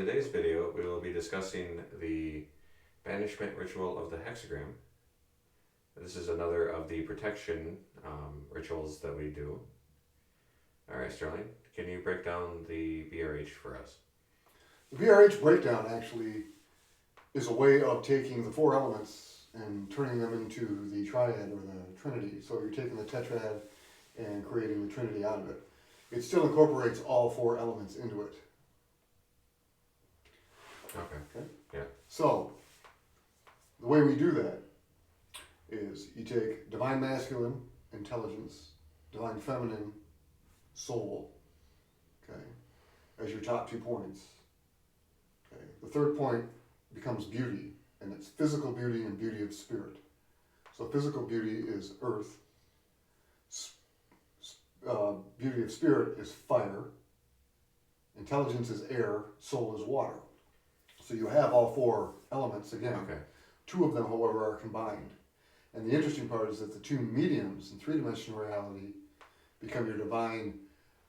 today's video, we will be discussing the banishment ritual of the hexagram. This is another of the protection rituals that we do. Alright, Sterling, can you break down the BRH for us? The BRH breakdown actually is a way of taking the four elements and turning them into the triad or the trinity. So you're taking the tetrad and creating the trinity out of it. It still incorporates all four elements into it. Okay. Yeah. So, the way we do that is you take divine masculine, intelligence, divine feminine, soul, okay, as your top 2 points. Okay. The third point becomes beauty, and it's physical beauty and beauty of spirit. So physical beauty is earth, beauty of spirit is fire, intelligence is air, soul is water. So you have all four elements again. Okay. 2 of them, however, are combined. And the interesting part is that the 2 mediums in 3-dimensional reality become your divine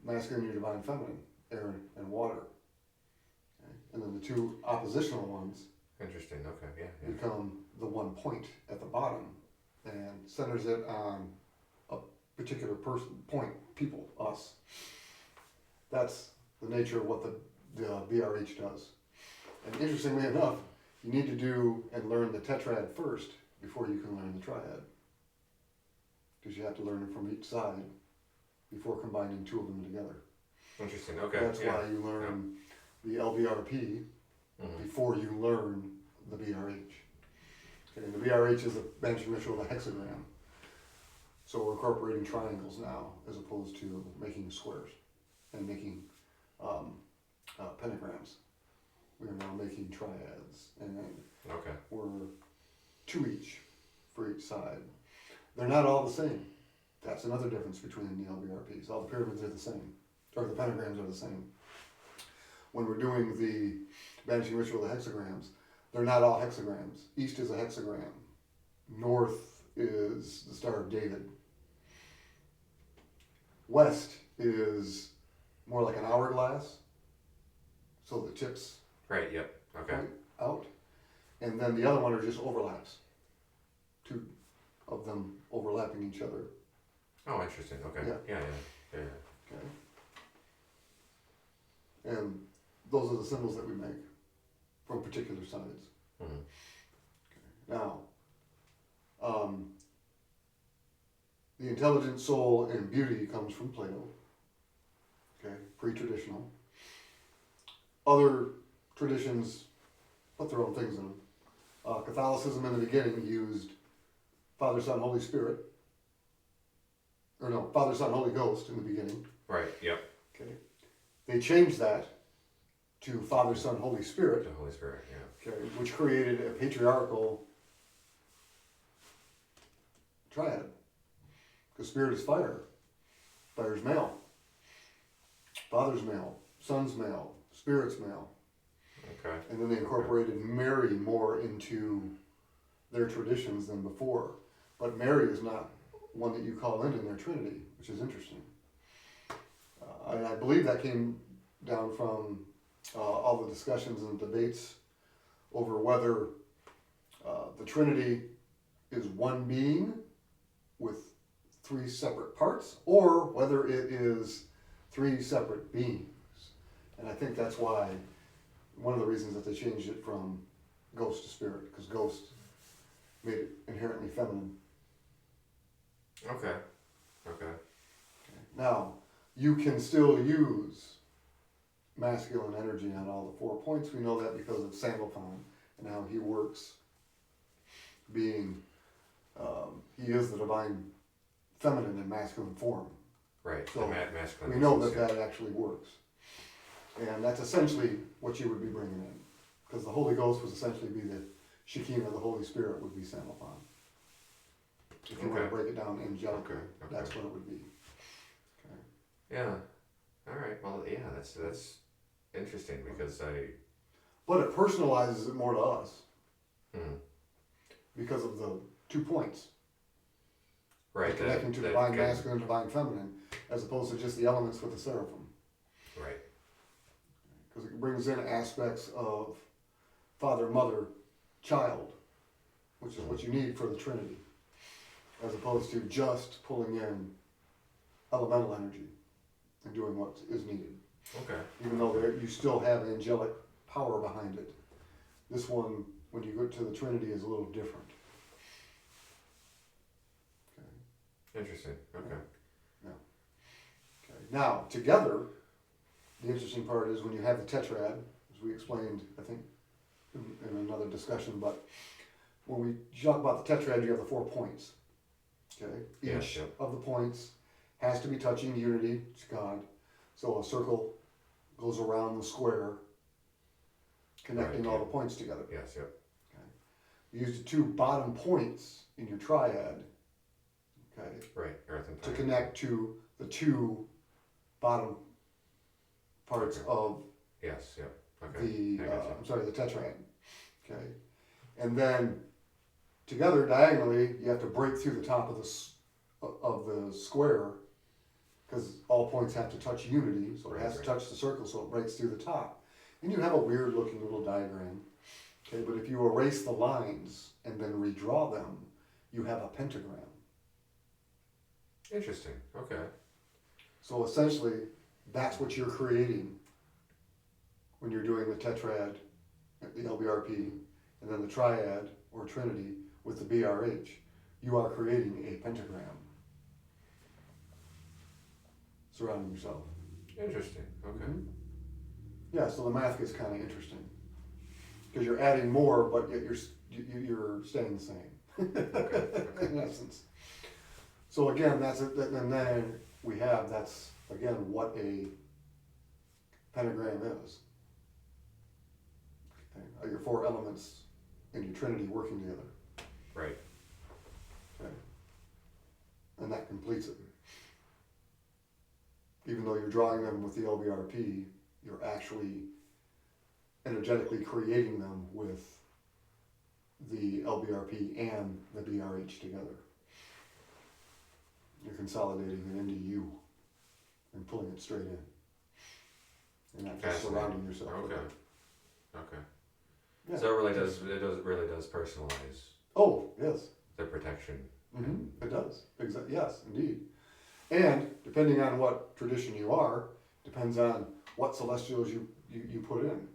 masculine and your divine feminine, air and water. Okay? And then the 2 oppositional ones Interesting, okay, yeah. become the 1 point at the bottom and centers it on a particular person, point, people, us. That's the nature of what the BRH does. And interestingly enough, you need to do and learn the tetrad first before you can learn the triad. Because you have to learn it from each side before combining 2 of them together. Interesting, okay. That's why you learn the LBRP before you learn the BRH. Okay, and the BRH is the banishing ritual of the hexagram. So we're incorporating triangles now as opposed to making squares and making pentagrams. We are now making triads, and Okay. we're 2 each for each side. They're not all the same. That's another difference between the LBRPs. All the pyramids are the same, or the pentagrams are the same. When we're doing the banishing ritual of the hexagrams, they're not all hexagrams. East is a hexagram. North is the Star of David. West is more like an hourglass, so the tips Right, yep, okay. point out. And then the other one are just overlaps. 2 of them overlapping each other. Oh, interesting, okay. Yeah. Yeah. Okay. And those are the symbols that we make from particular sides. Mm-hmm. Now, the intelligent soul and beauty comes from Plato. Okay, pre-traditional. Other traditions put their own things in them. Catholicism in the beginning used Father, Son, Holy Spirit. Or no, Father, Son, Holy Ghost in the beginning. Right, yep. Okay. They changed that to Father, Son, Holy Spirit. The Holy Spirit, yeah. Okay, which created a patriarchal triad. Because Spirit is fire. Fire is male. Father's male. Son's male. Spirit's male. Okay. And then they incorporated Mary more into their traditions than before. But Mary is not one that you call in their Trinity, which is interesting. And I believe that came down from all the discussions and debates over whether the Trinity is one being with 3 separate parts, or whether it is 3 separate beings. And I think that's why, one of the reasons that they changed it from ghost to spirit, because ghost made it inherently feminine. Okay. Now, you can still use masculine energy on all the 4 points. We know that because of Sandalphon and how he works, being, he is the divine feminine and masculine form. Right, So the masculine. we know that actually works. And that's essentially what you would be bringing in. Because the Holy Ghost would essentially be the Shekinah, the Holy Spirit would be Sandalphon. If you want to break it down angelically, that's what it would be. Okay. Yeah. Alright, well, yeah, that's interesting because But it personalizes it more to us. Hmm. Because of the 2 points. Right. Connecting to divine masculine and divine feminine, as opposed to just the elements with the seraphim. Right. because it brings in aspects of father, mother, child, which is what you need for the Trinity, as opposed to just pulling in elemental energy and doing what is needed. Okay. Even though you still have angelic power behind it. This one, when you go to the Trinity, is a little different. Okay. Interesting. Okay. Okay. Now, together, the interesting part is when you have the tetrad, as we explained, I think, in another discussion, but when we talk about the tetrad, you have the 4 points. Okay? Each Yep. of the points has to be touching unity, it's God. So a circle goes around the square, connecting all the points together. Yes, yep. Okay. You use the 2 bottom points in your triad, okay, Right, earth and to fire. connect to the 2 bottom parts Okay. of Yes, yep. Okay. the tetrad. Okay, and then together diagonally, you have to break through the top of the square, because all points have to touch unity, so it has to touch the circle, so it breaks through the top. And you have a weird looking little diagram. Okay, but if you erase the lines and then redraw them, you have a pentagram. Interesting. Okay. So essentially, that's what you're creating when you're doing the tetrad, the LBRP, and then the triad or trinity with the BRH. You are creating a pentagram surrounding yourself. Interesting. Okay. Mm-hmm. Yeah, so the math gets kind of interesting because you're adding more, but yet you're staying the same in essence. So again, that's it. And then we have that's again what a pentagram is. Okay. Are your 4 elements in your trinity working together? Right. Okay. And that completes it. Even though you're drawing them with the LBRP, you're actually energetically creating them with the LBRP and the BRH together. You're consolidating it into you and pulling it straight in. And not just surrounding yourself with Okay. it. Okay. Yeah. So it really does personalize Oh, yes. the protection. It does. Yes, indeed. And depending on what tradition you are, depends on what celestials you put in.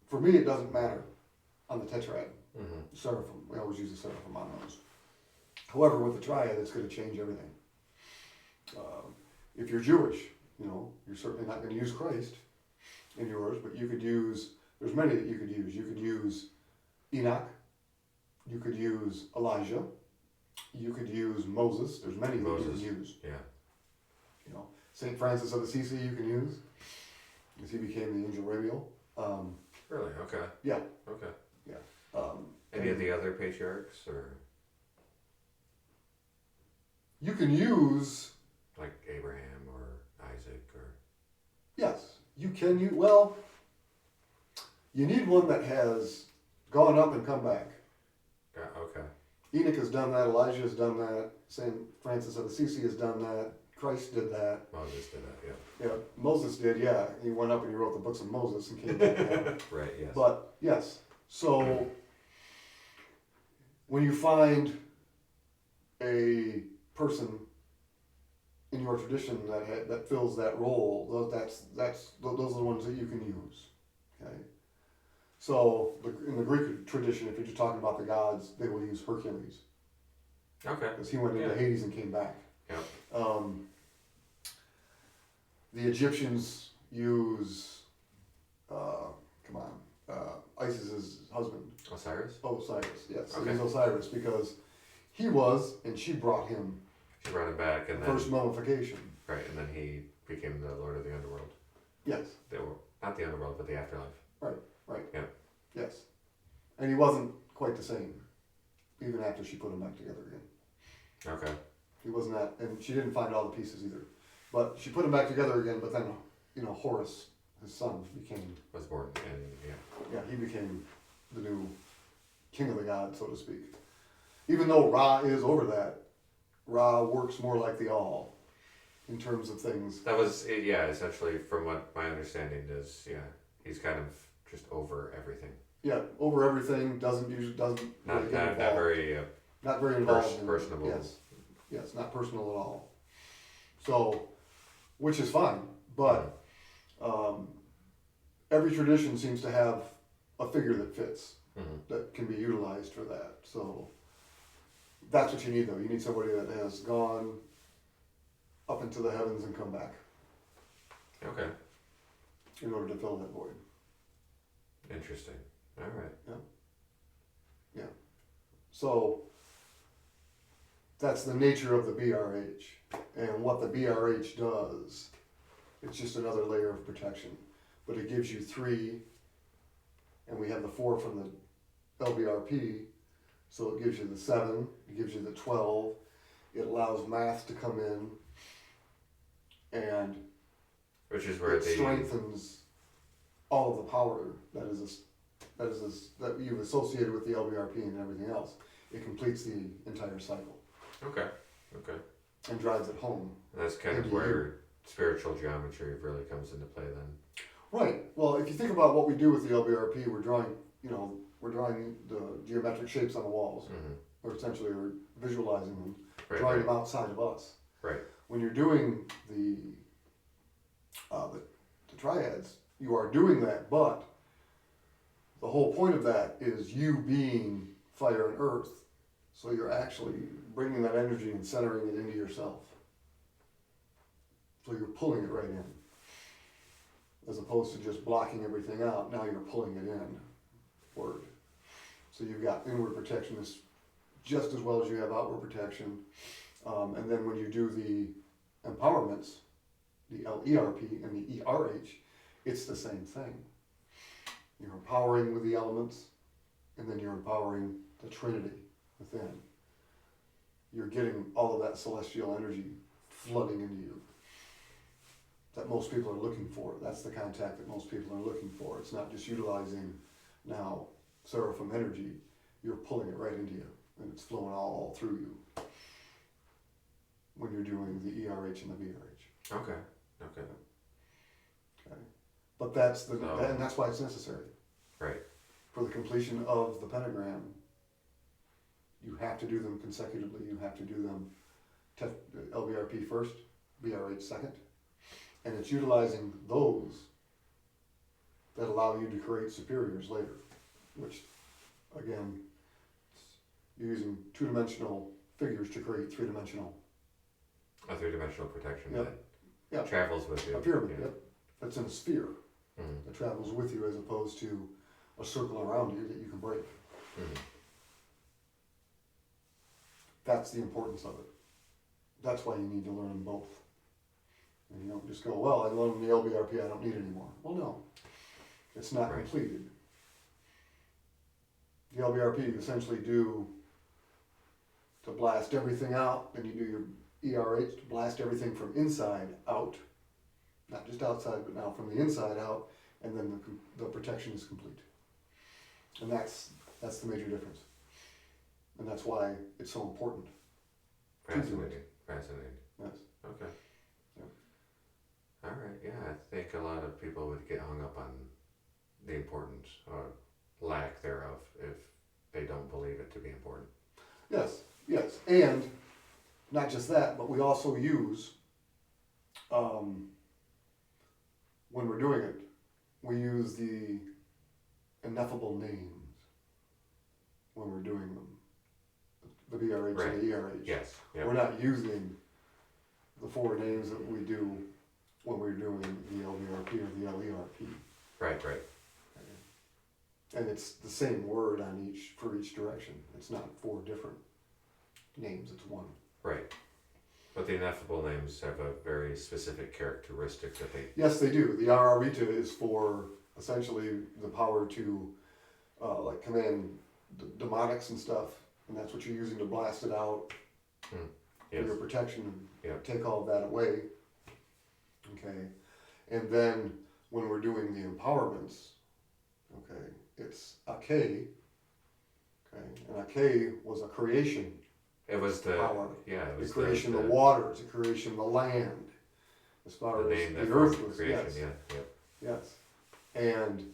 For me, it doesn't matter on the tetrad. Mm-hmm. Seraphim, we always use the seraphim on those. However, with the triad, it's going to change everything. If you're Jewish, you're certainly not going to use Christ in yours, but you could use, there's many that you could use. You could use Enoch, you could use Elijah, you could use Moses. There's many that you can use. Yeah. St. Francis of Assisi you can use, because he became the angel Rabiel. Really? Okay. Yeah. Okay. Yeah. Any of the other patriarchs, or you can use, like Abraham or Isaac, or yes, you can use, well, you need one that has gone up and come back. okay. Enoch has done that, Elijah has done that, St. Francis of Assisi has done that, Christ did that. Moses did that. Yeah. Yeah, Moses did, yeah. He went up and he wrote the books of Moses and came back down. Right. Yes. But, yes, so when you find a person in your tradition that fills that role, those are the ones that you can use. Okay. So in the Greek tradition, if you're just talking about the gods, they will use Hercules. Okay. Because he went into Hades and came back. Yeah. The Egyptians use, Isis's husband. Osiris. Osiris, yes. Okay. They use Osiris because he was, and she brought him She brought him back, and then first mummification. right, and then he became the Lord of the Underworld. Yes. They were not the Underworld, but the afterlife. Right. Yeah. Yes. And he wasn't quite the same, even after she put him back together again. Okay. He was not, and she didn't find all the pieces either. But she put him back together again, but then, Horus, his son, Was born, and he became the new king of the gods, so to speak. Even though Ra is over that, Ra works more like the All. in terms of things. That was it, yeah. Essentially, from what my understanding is, yeah, he's kind of just over everything. Yeah, over everything, doesn't really Not get not, involved. not very Not very involved in it. personable. Yes, not personal at all. So, which is fine, but every tradition seems to have a figure that fits, that can be utilized for that. So, that's what you need though. You need somebody that has gone up into the heavens and come back Okay, in order to fill that void. interesting. All right. So, that's the nature of the BRH. And what the BRH does, it's just another layer of protection. But it gives you 3, and we have the 4 from the LBRP, so it gives you the 7, it gives you the 12, it allows math to come in, and Which is where it strengthens all of the power that you've associated with the LBRP and everything else. It completes the entire cycle Okay. and drives it home. And that's kind of Into where spiritual geometry really comes into play then. Right. Well, if you think about what we do with the LBRP, we're drawing the geometric shapes on the walls, or essentially we're visualizing them, drawing them outside of us. Right. When you're doing the triads, you are doing that, but the whole point of that is you being fire and earth. So you're actually bringing that energy and centering it into yourself. So you're pulling it right in. As opposed to just blocking everything out, now you're pulling it in. Word. So you've got inward protection just as well as you have outward protection. And then when you do the empowerments, the LERP and the ERH, it's the same thing. You're empowering with the elements, and then you're empowering the Trinity within. You're getting all of that celestial energy flooding into you that most people are looking for. That's the contact that most people are looking for. It's not just utilizing now seraphim energy, you're pulling it right into you, and it's flowing all through you when you're doing the ERH and the BRH. Okay. But and that's why it's necessary. Right. For the completion of the pentagram, you have to do them consecutively. You have to do them LBRP first, BRH second, and it's utilizing those that allow you to create superiors later, which, again, you're using 2-dimensional figures to create 3-dimensional. A 3-dimensional protection Yep. that travels with you. A pyramid, Yeah. yep. That's in a sphere that travels with you as opposed to a circle around you that you can break. That's the importance of it. That's why you need to learn them both. And you don't just go, well, I learned the LBRP, I don't need it anymore. Well, no. It's not completed. The LBRP you essentially do to blast everything out, then you do your ERH to blast everything from inside out. Not just outside, but now from the inside out, and then the protection is complete. And that's the major difference. And that's why it's so important. Fascinating. Yes. Okay. Yeah. All right. Yeah, I think a lot of people would get hung up on the importance or lack thereof if they don't believe it to be important. Yes. And not just that, but we also use, when we're doing it, we use the ineffable names when we're doing them. The BRH and the ERH. Yes. Yep. We're not using the 4 names that we do when we're doing the LBRP or the LERP. Right. And it's the same word for each direction. It's not 4 different names, it's 1. Right. But the ineffable names have a very specific characteristic that they... Yes, they do. The Ararita is for essentially the power to command demonics and stuff, and that's what you're using to blast it out for your protection and take all of that away. Okay. And then when we're doing the empowerments, okay, it's Ake. Okay. And Ake was a creation. It was the power. it was the creation the of the waters, the creation of the land. as far The as name the that earth formed was. creation, Yes, yeah, yep. yes. And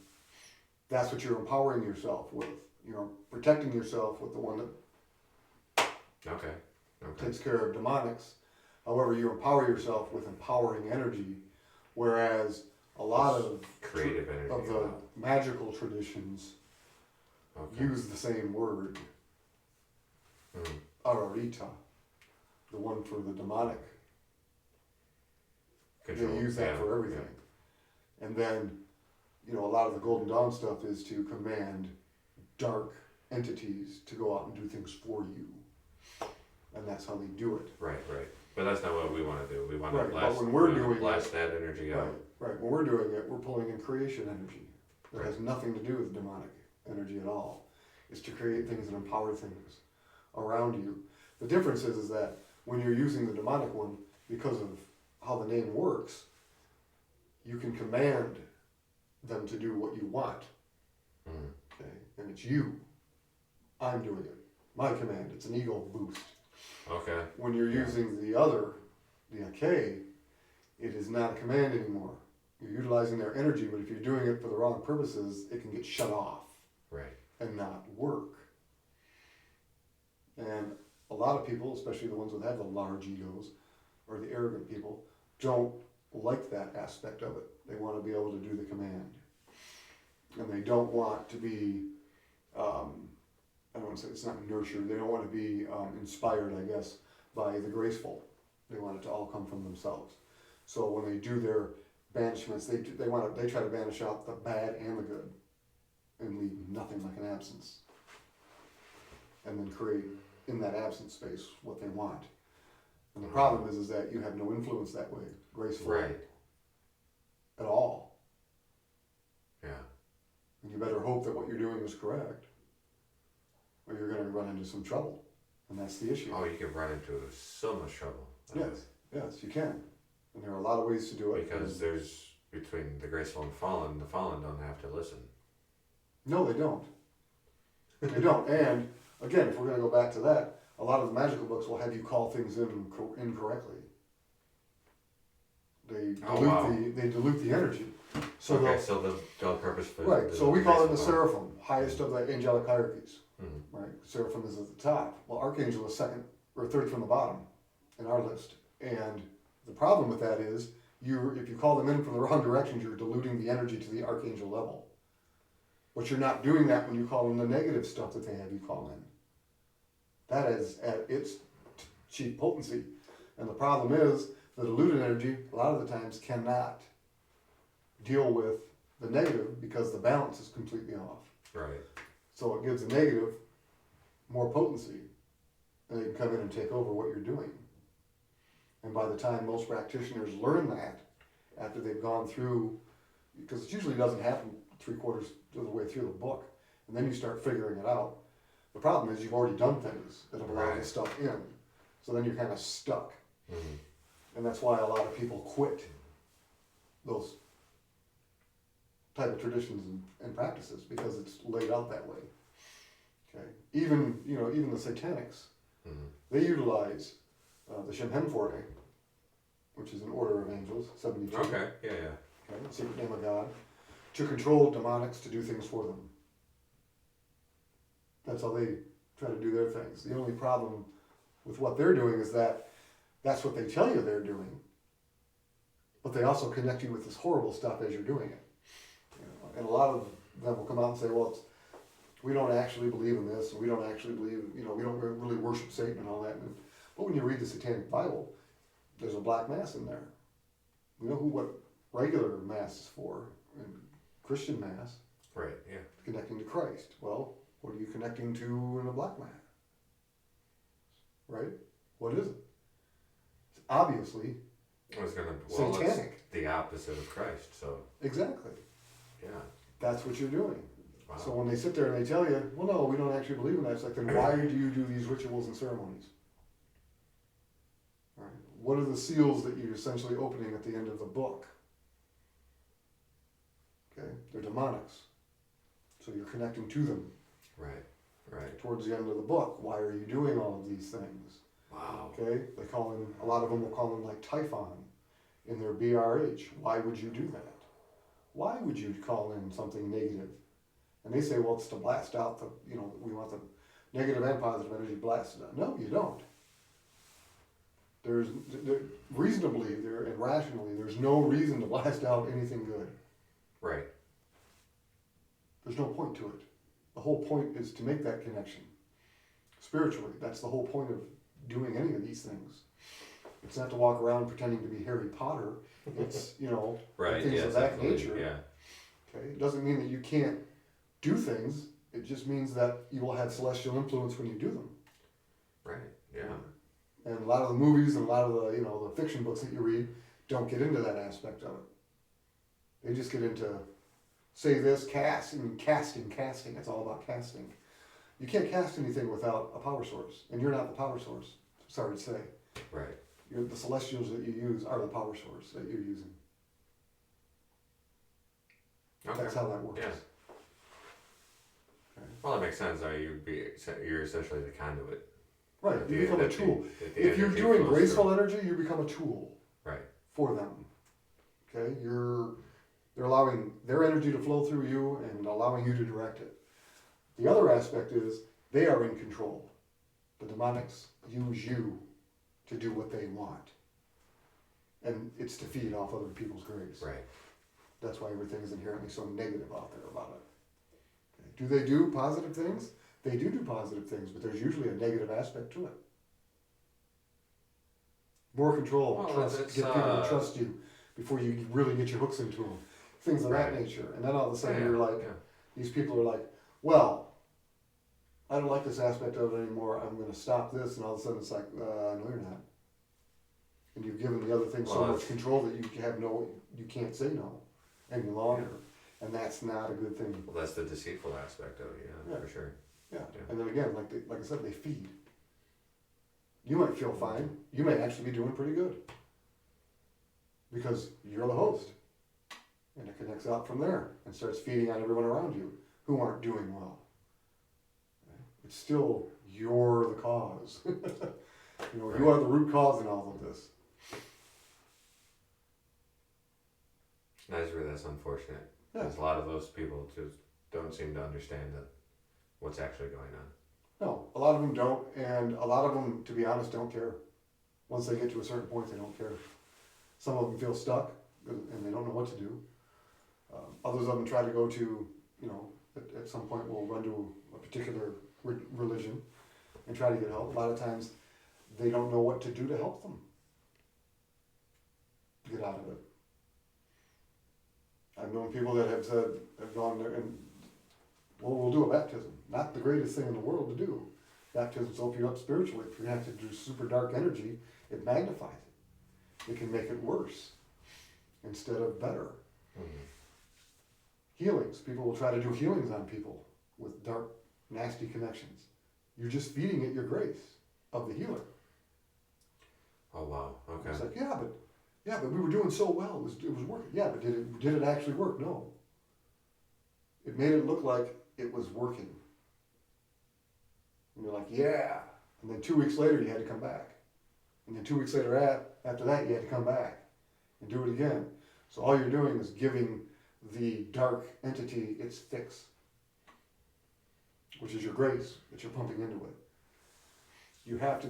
that's what you're empowering yourself with. You're protecting yourself with the one that Okay, okay. takes care of demonics. However, you empower yourself with empowering energy, whereas a lot of Creative energy. of the wow. magical traditions Okay. use the same word, Mm. ararita, the one for the demonic. Control. They use that yeah, for everything. And then, a lot of the Golden Dawn stuff is to command dark entities to go out and do things for you. And that's how they do it. Yeah. Right. But that's not what we want to do. We want Right, to but blast, when we're we wanna doing blast that energy out. Right. When we're doing it, we're pulling in creation energy. That Right. has nothing to do with demonic energy at all. It's to create things and empower things around you. The difference is that when you're using the demonic one, because of how the name works, you can command them to do what you want. Mm. Okay? And it's you. I'm doing it. My command. It's an ego boost. Okay. When you're Yeah. using the other, the Ake, it is not a command anymore. You're utilizing their energy, but if you're doing it for the wrong purposes, it can get shut off Right. and not work. And a lot of people, especially the ones that have the large egos or the arrogant people, don't like that aspect of it. They want to be able to do the command. And they don't want to be, I don't want to say it's not nurtured, they don't want to be inspired, I guess, by the graceful. They want it to all come from themselves. So when they do their banishments, they try to banish out the bad and the good and leave nothing like an absence. And then create in that absence space what they want. And the problem is that you have no influence that way, gracefully, Right. at all. Yeah. And you better hope that what you're doing is correct, or you're going to run into some trouble. And that's the issue. Oh, you can run into so much trouble. Yes, you can. And there are a lot of ways to do it. Because there's between the graceful and the fallen don't have to listen. No, they don't. They don't. And again, if we're going to go back to that, a lot of the magical books will have you call things in incorrectly. They dilute the energy. So okay, so they'll purposefully. right. So we call it the graceful seraphim, highest of the angelic hierarchies. Mm-hmm. Right. Seraphim is at the top. Well, archangel is second or third from the bottom in our list. And the problem with that is if you call them in from the wrong directions, you're diluting the energy to the archangel level. But you're not doing that when you call in the negative stuff that they have you call in. That is at its chief potency. And the problem is the diluted energy a lot of the times cannot deal with the negative because the balance is completely off. Right. So it gives the negative more potency, and they can come in and take over what you're doing. And by the time most practitioners learn that, after they've gone through, because it usually doesn't happen 3/4 of the way through the book, and then you start figuring it out. The problem is you've already done things that have allowed Right. the stuff in, so then you're kind of stuck. Mm-hmm. And that's why a lot of people quit those type of traditions and practices, because it's laid out that way. Okay, even the Satanics, Mm-hmm. they utilize the Shemhenfore, which is an order of angels, 72. Okay. Yeah. Okay, secret name of God, to control demonics to do things for them. That's how they try to do their things. The only problem with what they're doing is that that's what they tell you they're doing, but they also connect you with this horrible stuff as you're doing it. And a lot of them will come out and say, well, we don't actually believe in this, and we don't actually believe, we don't really worship Satan and all that. But when you read the Satanic Bible, there's a black mass in there. We know what regular mass is for, and Christian mass, Right. Yeah. connecting to Christ. Well, what are you connecting to in a black mass? Right? What is it? It's obviously I was gonna. satanic. It's the opposite of Christ. So. Exactly. Yeah. That's what you're doing. Wow. So when they sit there and they tell you, well, no, we don't actually believe in that, it's like, then why do you do these rituals and ceremonies? All right. What are the seals that you're essentially opening at the end of the book? Okay, they're demonics. So you're connecting to them Right. Right. towards the end of the book. Why are you doing all of these things? Wow. Okay, a lot of them will call him like Typhon in their BRH. Why would you do that? Why would you call in something negative? And they say, well, it's to blast out the, we want the negative and positive energy blasted out. No, you don't. Reasonably and rationally, there's no reason to blast out anything good. Right. There's no point to it. The whole point is to make that connection. Spiritually, that's the whole point of doing any of these things. It's not to walk around pretending to be Harry Potter. It's, right. things Yes, of that absolutely. nature. Yeah. Okay? It doesn't mean that you can't do things. It just means that you will have celestial influence when you do them. Right. Yeah. And a lot of the movies and a lot of the, the fiction books that you read don't get into that aspect of it. They just get into, say this, casting. It's all about casting. You can't cast anything without a power source, and you're not the power source. Sorry to say. Right. The celestials that you use are the power source that you're using. Okay. That's how that works. Yeah. Okay. Well, that makes sense. You're essentially the conduit. Right, you become a tool. The If you're energy doing flows graceful through. energy, you become a tool. Right. For them. Okay, they're allowing their energy to flow through you and allowing you to direct it. The other aspect is they are in control. The demonics use you to do what they want. And it's to feed off other people's grace. Right. That's why everything is inherently so negative out there about it. Okay. Do they do positive things? They do positive things, but there's usually a negative aspect to it. More control, Well, trust, it's, get people to trust you before you really get your hooks into them. Things of that Right. nature. And then all of a sudden Yeah, you're like, yeah. these people are like, well, I don't like this aspect of it anymore. I'm going to stop this. And all of a sudden it's like, no, you're not. And you've given the other thing so Well, much control that you can't say no any longer. And that's not a good thing. Well, that's the deceitful aspect of it, Yeah. for sure. Yeah. Yeah. And then again, like I said, they feed. You might feel fine. You may actually be doing pretty good. Because you're the host. And it connects out from there and starts feeding on everyone around you who aren't doing well. It's still, you're the cause. You are the root cause in all of this. That's unfortunate. Yeah. Because a lot of those people just don't seem to understand what's actually going on. No, a lot of them don't, and a lot of them, to be honest, don't care. Once they get to a certain point, they don't care. Some of them feel stuck, and they don't know what to do. Others of them try to go to, at some point will run to a particular religion and try to get help. A lot of times, they don't know what to do to help them get out of it. I've known people that have gone there and, well, we'll do a baptism. Not the greatest thing in the world to do. Baptisms open you up spiritually. If you have to do super dark energy, it magnifies it. It can make it worse instead of better. Mm-hmm. Healings. People will try to do healings on people with dark, nasty connections. You're just feeding it your grace of the healer. Oh wow. Okay. It's like, yeah, but we were doing so well. It was working. Yeah, but did it actually work? No. It made it look like it was working. And you're like, yeah. And then 2 weeks later, you had to come back. And then 2 weeks later, after that, you had to come back and do it again. So all you're doing is giving the dark entity its fix, which is your grace that you're pumping into it. You have to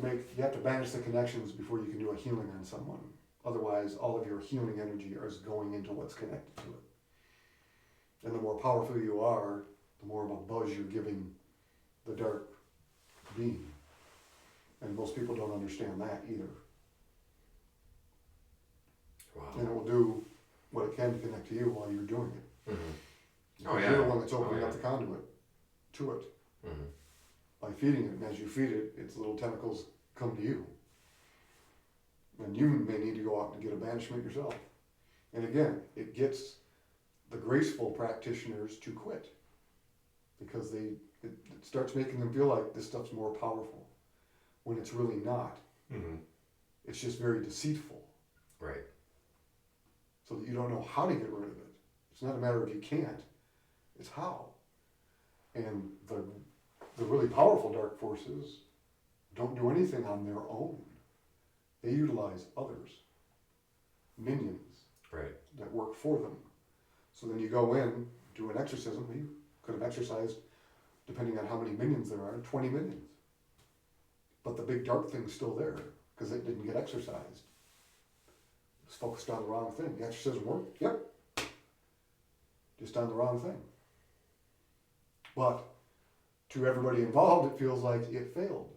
banish the connections before you can do a healing on someone. Otherwise, all of your healing energy is going into what's connected to it. And the more powerful you are, the more of a buzz you're giving the dark being. And most people don't understand that either. Wow. And it will do what it can to connect to you while you're doing it. Mm-hmm. Oh yeah. You're the one that's opening up the conduit to it. Mm-hmm. By feeding it, and as you feed it, its little tentacles come to you. And you may need to go out and get a banishment yourself. And again, it gets the graceful practitioners to quit. Because it starts making them feel like this stuff's more powerful. When it's really not. Mm-hmm. It's just very deceitful. Right. So that you don't know how to get rid of it. It's not a matter of you can't. It's how. And the really powerful dark forces don't do anything on their own. They utilize others. minions Right. that work for them. So then you go in, do an exorcism, you could have exorcised, depending on how many minions there are, 20 minions. But the big dark thing's still there, because it didn't get exorcised. It's focused on the wrong thing. The exorcism worked? Yep. Just on the wrong thing. But to everybody involved, it feels like it failed.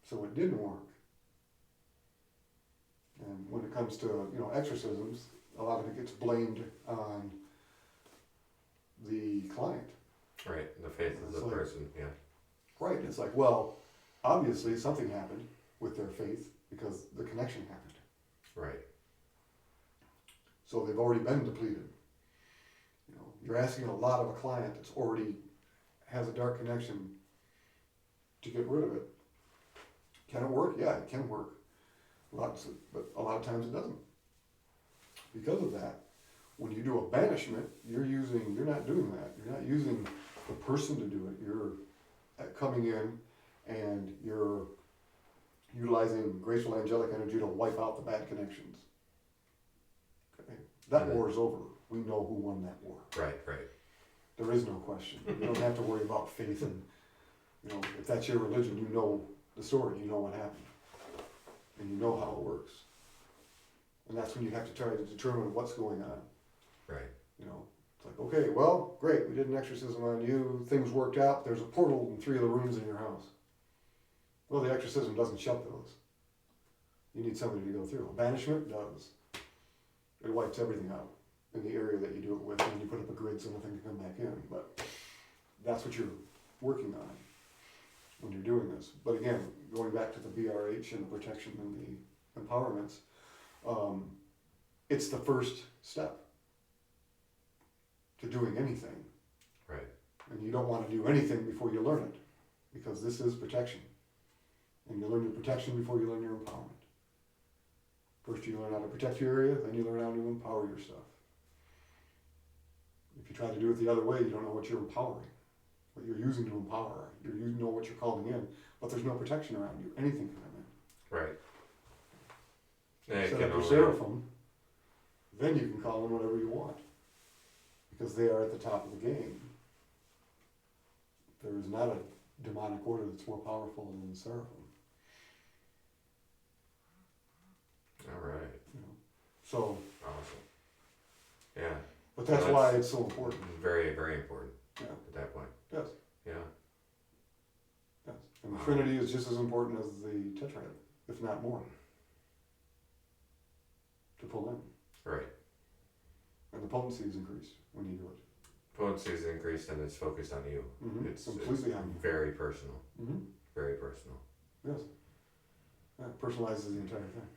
So it didn't work. And when it comes to, exorcisms, a lot of it gets blamed on the client. Right. The faith of It's the like- person. Yeah. Right. It's like, well, obviously something happened with their faith because the connection happened. Right. So they've already been depleted. You're asking a lot of a client that's already has a dark connection to get rid of it. Can it work? Yeah, it can work. But a lot of times it doesn't. Because of that, when you do a banishment, you're not doing that. You're not using the person to do it. You're coming in and you're utilizing graceful angelic energy to wipe out the bad connections. Okay? That war is over. We know who won that war. Right. There is no question. You don't have to worry about faith and, if that's your religion, you know the story, you know what happened. And you know how it works. And that's when you have to try to determine what's going on. Right. It's like, okay, well, great, we did an exorcism on you, things worked out, there's a portal in 3 of the rooms in your house. Well, the exorcism doesn't shut those. You need somebody to go through. A banishment does. It wipes everything out in the area that you do it with, and you put up a grid so nothing can come back in. But that's what you're working on when you're doing this. But again, going back to the BRH and the protection and the empowerments, it's the first step to doing anything. Right. And you don't want to do anything before you learn it, because this is protection. And you learn your protection before you learn your empowerment. First you learn how to protect your area, then you learn how to empower your stuff. If you try to do it the other way, you don't know what you're empowering, what you're using to empower. You know what you're calling in, but there's no protection around you. Anything can come in. Right. Yeah, it Set can up your only- seraphim, then you can call in whatever you want, because they are at the top of the game. There is not a demonic order that's more powerful than the seraphim. All right. So, Awesome. Yeah. but that's Well, why it's so important. Very, very important. Yeah. At that point. Yes, Yeah. yes. And the Trinity is just as important as the tetrad, if not more, to pull in. Right. And the potency is increased when you do it. Potency is increased and it's focused on you. Mm-hmm. It's Completely on you. very personal. Mm-hmm. Very personal. Yes. Yeah, it personalizes the entire thing.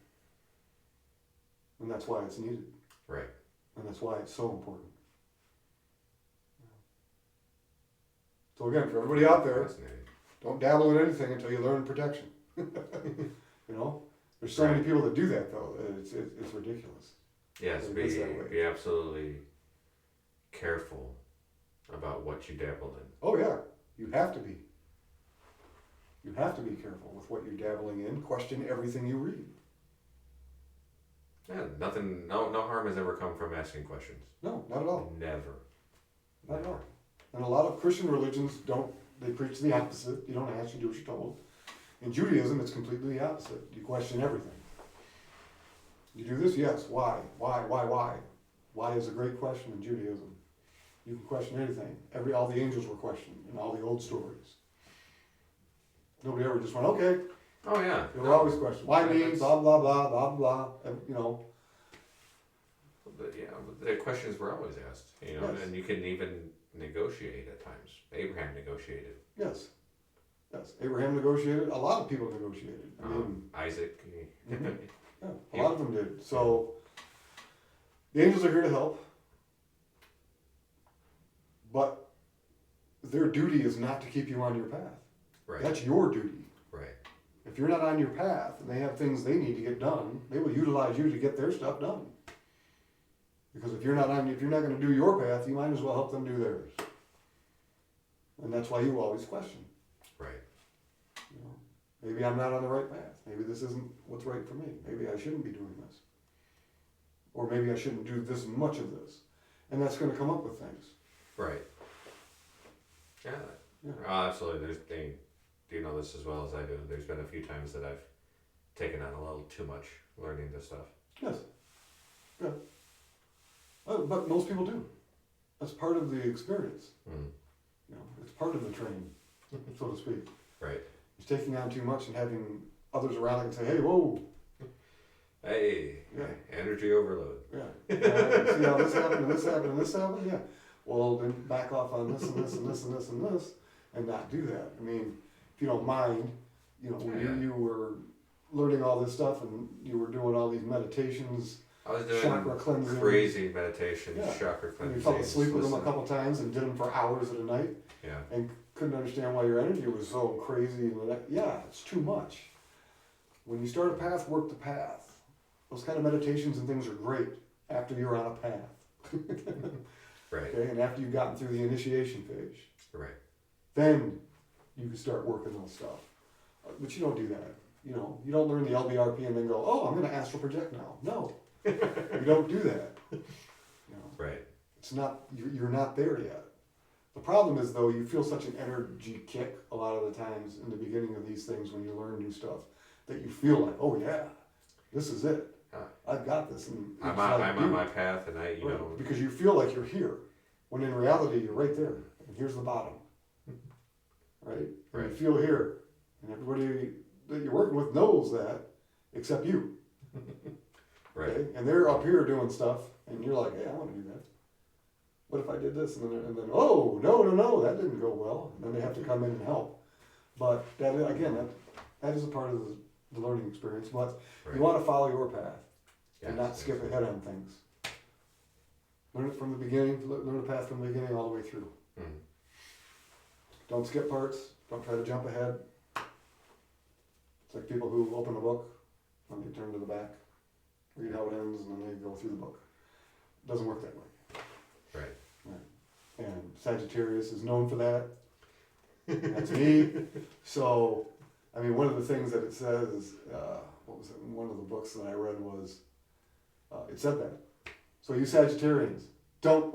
And that's why it's needed. Right. And that's why it's so important. So again, for everybody out there, Fascinating. don't dabble in anything until you learn protection. There's so many people that do that though. It's ridiculous. Yes, It is that way. be absolutely careful about what you dabble in. Oh yeah, you have to be. You have to be careful with what you're dabbling in. Question everything you read. Yeah, no harm has ever come from asking questions. No, not at all. Never. Not at all. And a lot of Christian religions they preach the opposite. You don't ask, you do what you're told. In Judaism, it's completely the opposite. You question everything. You do this? Yes. Why? Why? Why is a great question in Judaism. You can question anything. All the angels were questioned in all the old stories. Nobody ever just went, okay. Oh yeah. They were always questioned. Why me? That's- Blah, blah, blah, blah, blah. But yeah, the questions were always asked. Yes. And you can even negotiate at times. Abraham negotiated. Yes. Yes. Abraham negotiated. A lot of people negotiated. I mean, Isaac. Mhm. yeah, a lot of them did. So the angels are here to help. But their duty is not to keep you on your path. Right. That's your duty. Right. If you're not on your path and they have things they need to get done, they will utilize you to get their stuff done. Because if you're not going to do your path, you might as well help them do theirs. And that's why you always question. Right. Maybe I'm not on the right path. Maybe this isn't what's right for me. Maybe I shouldn't be doing this. or maybe I shouldn't do this much of this, and that's going to come up with things. Right. Yeah. Yeah. Oh, absolutely. You know this as well as I do. There's been a few times that I've taken on a little too much learning this stuff. Yes. Yeah. But most people do. That's part of the experience. Mm. You know, it's part of the training, so to speak. Right. It's taking on too much and having others around and say, "Hey, whoa, Hey, Yeah. energy overload. yeah, see how this happened and this happened and this happened? Yeah. Well, then back off on this and this and this and this and this, and not do that. I mean, if you don't mind, you know, when Yeah. you were learning all this stuff and you were doing all these meditations, I was doing chakra cleansing, crazy meditations, Yeah. chakra and cleansing. you fell asleep with them a listening. couple times and did them for hours at a night, Yeah. and couldn't understand why your energy was so crazy. And yeah, it's too much. When you start a path, work the path. Those kind of meditations and things are great after you're on a path. Right. Okay, and after you've gotten through the initiation phase, Right. then you can start working on stuff. But you don't do that. You know, you don't learn the LBRP and then go, "Oh, I'm going to astral project now." No, you don't do that. You know, Right. it's not. You're not there yet. The problem is though, you feel such an energy kick a lot of the times in the beginning of these things when you learn new stuff that you feel like, "Oh yeah, this is it. I've got this." And I'm it's on, like, I'm on my path, and I, you right, know, because you feel like you're here, when in reality you're right there, and here's the bottom, right? And Right. you feel here, and everybody that you're working with knows that, except you. right. Okay? And they're up here doing stuff, and you're like, "Hey, I want to do that. What if I did this?" And then oh no, that didn't go well. And then they have to come in and help. But that again, that is a part of the learning experience. But Right. you want to follow your path and Yes, not skip yes. ahead on things. Learn it from the beginning. Learn the path from the beginning all the way through. Mm. Don't skip parts. Don't try to jump ahead. It's like people who open a book when they turn to the back, read how it ends, and then they go through the book. It doesn't work that way. Right. And Sagittarius is known for that. That's me. So, I mean, one of the things that it says, what was it? One of the books that I read was, it said that. So you Sagittarians, don't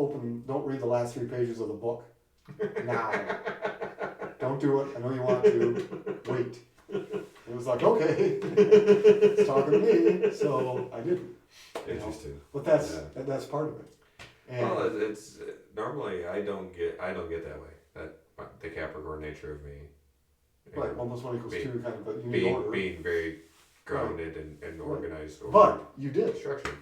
read the last 3 pages of the book now. Don't do it. I know you want to. Wait. It was like, okay, it's talking to me, so I didn't. You know? Interesting. But that's Yeah. that's part of it. And Well, it's normally I don't get that way. That the Capricorn nature of me. You right, know, 1 + 1 = 2, kind of, but you need being order. being very grounded and organized. But you did structured.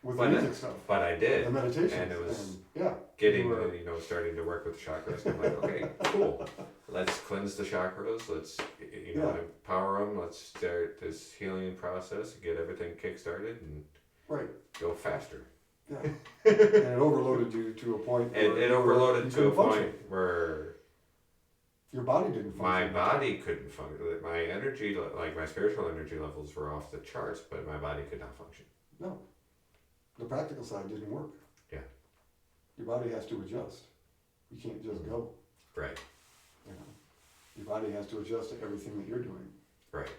with But the music stuff, But I did. the meditations, and it was yeah, Getting you were- starting to work with the chakras. I'm like, okay, cool. Let's cleanse the chakras. Let's Yeah. empower them. Let's start this healing process. Get everything kick started and right, go faster. yeah, and it overloaded you to a point. And where it you overloaded to a couldn't function. point where Your body didn't function. my body couldn't function. My energy, like my spiritual energy levels, were off the charts, but my body could not function. No, the practical side didn't work. Yeah. Your body has to adjust. You can't just go. Right. You know, your body has to adjust to everything that you're doing. Right.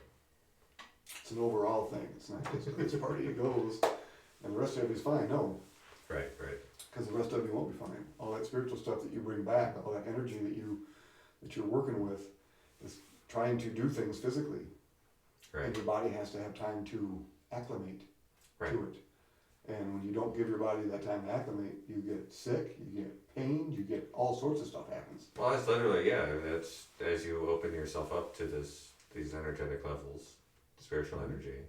It's an overall thing. It's not just this part of you goes, and the rest of you's fine. No, Right. Right. because the rest of you won't be fine. All that spiritual stuff that you bring back, all that energy that you're working with, is trying to do things physically, Right. and your body has to have time to acclimate Right. to it. And when you don't give your body that time to acclimate, you get sick, you get pain, you get all sorts of stuff happens. Well, it's literally that's as you open yourself up to these energetic levels, spiritual energy.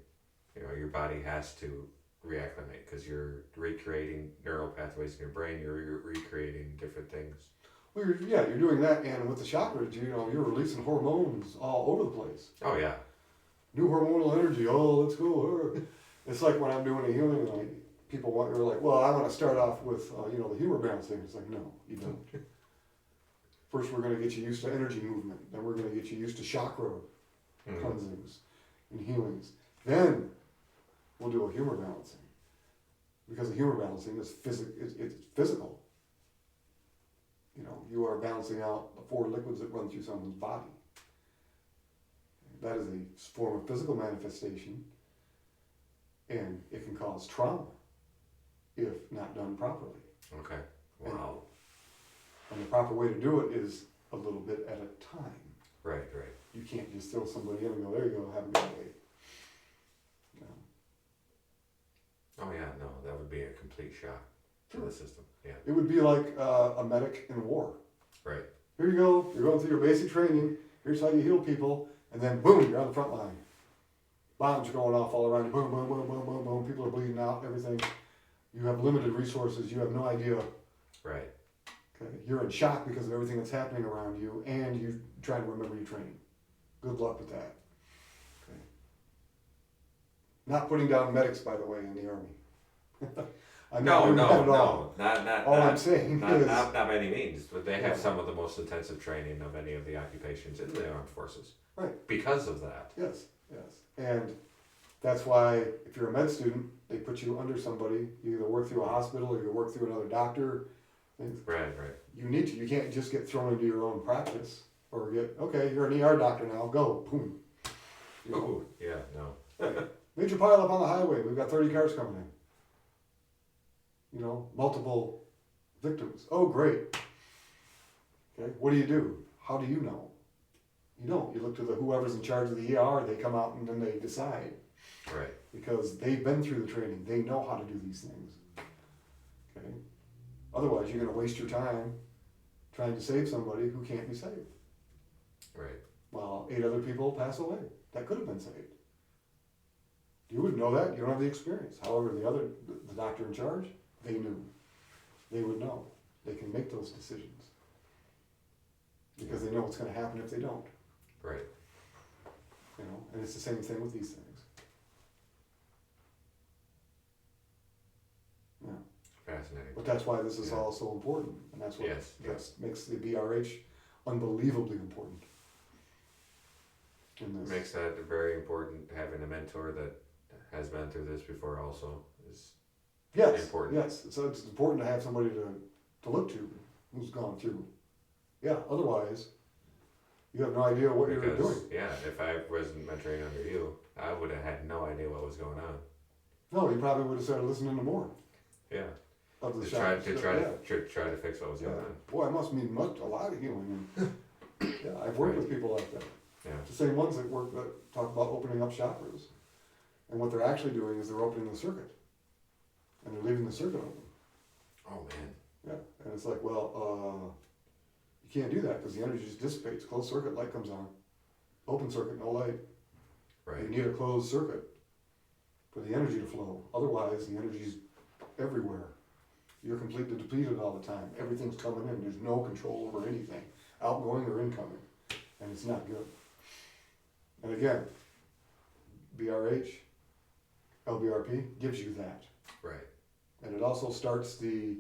Your body has to reacclimate because you're recreating neural pathways in your brain. You're recreating different things. Well, you're doing that, and with the chakras, you're releasing hormones all over the place. Oh yeah. New hormonal energy. Oh, let's go. It's like when I'm doing a healing, like people are like, well, I want to start off with the humor balancing. It's like, no, you don't. First, we're going to get you used to energy movement. Then we're going to get you used to chakra Mhm. cleansings and healings. Then we'll do a humor balancing, because the humor balancing is it's physical. You are balancing out the 4 liquids that run through someone's body. That is a form of physical manifestation, and it can cause trauma. if not done properly. Okay. Wow. And the proper way to do it is a little bit at a time. Right. You can't just throw somebody in and go, there you go, have a good day. No. Oh yeah, no, that would be a complete shock to the system. Yeah. It would be like a medic in war. Right. Here you go, you're going through your basic training, here's how you heal people, and then boom, you're on the front line. Bombs are going off all around you, boom, boom, boom, boom, boom, boom, people are bleeding out, everything. You have limited resources, you have no idea. Right. Okay? You're in shock because of everything that's happening around you, and you're trying to remember your training. Good luck with that. Okay? Not putting down medics, by the way, in the Army. I'm not doing that at all. Not All not, I'm saying not, is, not by any means, but they have Yeah. some of the most intensive training of any of the occupations in the armed forces. Right. Because of that. yes, and that's why if you're a med student, they put you under somebody. You either work through a hospital or you work through another doctor. Things. Right. You need to. You can't just get thrown into your own practice or get, okay, you're an ER doctor now, go, boom. You know, Ooh, yeah, no. major pile up on the highway. We've got 30 cars coming in. You know, multiple victims. Oh, great. Okay, what do? How do you know? You don't. You look to the whoever's in charge of the ER. They come out and then they decide Right. because they've been through the training. They know how to do these things. Okay. Otherwise, you're going to waste your time trying to save somebody who can't be saved. Right. While 8 other people pass away that could have been saved. You wouldn't know that. You don't have the experience. However, the doctor in charge, they knew. They would know. They can make those decisions because they know what's going to happen if they don't. Right. You know, and it's the same thing with these things. Yeah. Fascinating. But that's why this is Yeah. all so important, and that's what Yes, yes. makes the BRH unbelievably important. In It this. makes that very important. Having a mentor that has been through this before also is Yes, important. yes. So it's important to have somebody to look to who's gone through. Yeah, otherwise, you have no idea what you're because doing. yeah, if I wasn't mentoring under you, I would have had no idea what was going on. No, you probably would have started listening to more Yeah. of the To try shots. to try to fix what was Yeah. going on. Boy, I must mean a lot of healing. And, yeah, I've worked with people like that. Yeah. The same ones that talk about opening up chakras. And what they're actually doing is they're opening the circuit. And they're leaving the circuit open. Oh man. Yeah. And it's like, well, you can't do that because the energy just dissipates. Closed circuit, light comes on. Open circuit, no light. Right. You need a closed circuit for the energy to flow. Otherwise, the energy's everywhere. You're completely depleted all the time. Everything's coming in. There's no control over anything, outgoing or incoming. And it's not good. And again, BRH, LBRP gives you that. Right. And it also starts the,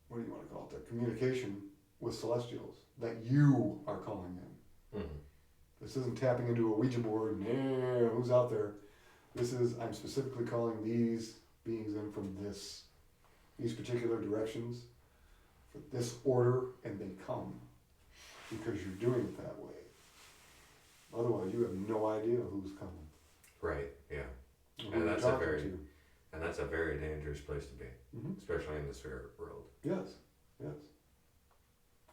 what do you want to call it, the communication with celestials that you are calling in. Mm-hmm. This isn't tapping into a Ouija board and who's out there. This is, I'm specifically calling these beings in from these particular directions, for this order, and they come because you're doing it that way. Otherwise, you have no idea who's coming. Right. Yeah. or who And you're that's talking a very dangerous place to be, Mhm. especially in the spirit world. Yes, yes,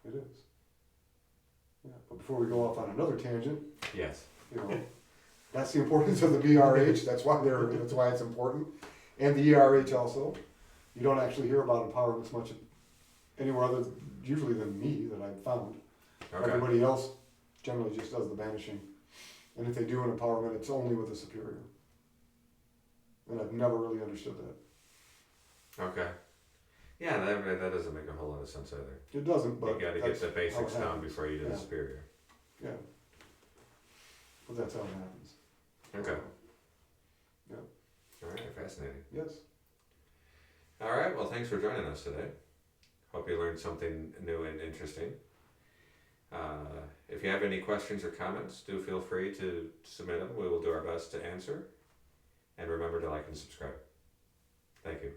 it is. Yeah, but before we go off on another tangent, Yes. you know, that's the importance of the BRH. That's why it's important, and the ERH also. You don't actually hear about empowerment much anywhere other usually than me that I've found. Okay. Everybody else generally just does the banishing, and if they do an empowerment, it's only with a superior. And I've never really understood that. Okay. Yeah, that doesn't make a whole lot of sense either. It doesn't, but You got to get that's the basics how it down happens. before you do Yeah. the superior. Yeah, but that's how it happens. Okay. Yeah. All right. Fascinating. Yes. All right. Well, thanks for joining us today. Hope you learned something new and interesting. If you have any questions or comments, do feel free to submit them. We will do our best to answer. And remember to like and subscribe. Thank you.